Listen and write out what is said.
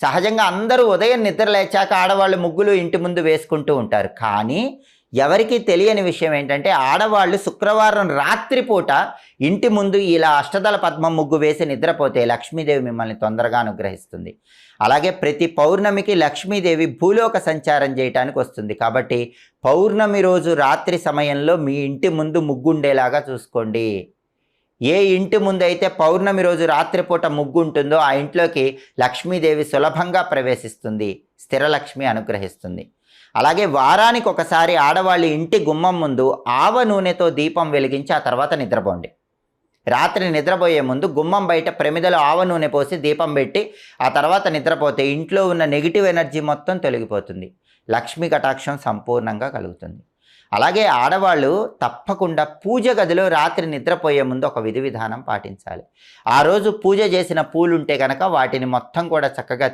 సహజంగా అందరూ ఉదయం నిద్ర లేచాక ఆడవాళ్ళు ముగ్గులు ఇంటి ముందు వేసుకుంటూ ఉంటారు. కానీ ఎవరికీ తెలియని విషయం ఏంటంటే ఆడవాళ్ళు శుక్రవారం రాత్రిపూట ఇంటి ముందు ఇలా అష్టదళ పద్మం ముగ్గు వేసి నిద్రపోతే లక్ష్మీదేవి మిమ్మల్ని తొందరగా అనుగ్రహిస్తుంది. అలాగే ప్రతి పౌర్ణమికి లక్ష్మీదేవి భూలోక సంచారం చేయటానికి వస్తుంది. కాబట్టి పౌర్ణమి రోజు రాత్రి సమయంలో మీ ఇంటి ముందు ముగ్గు ఉండేలాగా చూసుకోండి. ఏ ఇంటి ముందైతే పౌర్ణమి రోజు రాత్రిపూట ముగ్గు ఉంటుందో ఆ ఇంట్లోకి లక్ష్మీదేవి సులభంగా ప్రవేశిస్తుంది, స్థిరలక్ష్మి అనుగ్రహిస్తుంది. అలాగే వారానికి ఒకసారి ఆడవాళ్ళ ఇంటి గుమ్మం ముందు ఆవ నూనెతో దీపం వెలిగించి ఆ తర్వాత నిద్రపోండి. రాత్రి నిద్రపోయే ముందు గుమ్మం బయట ప్రమిదలో ఆవ నూనె పోసి దీపం పెట్టి ఆ తర్వాత నిద్రపోతే ఇంట్లో ఉన్న నెగిటివ్ ఎనర్జీ మొత్తం తొలగిపోతుంది, లక్ష్మీ కటాక్షం సంపూర్ణంగా కలుగుతుంది. అలాగే ఆడవాళ్ళు తప్పకుండా పూజ గదిలో రాత్రి నిద్రపోయే ముందు ఒక విధి విధానం పాటించాలి. ఆ రోజు పూజ చేసిన పూలు ఉంటే కనుక వాటిని మొత్తం కూడా చక్కగా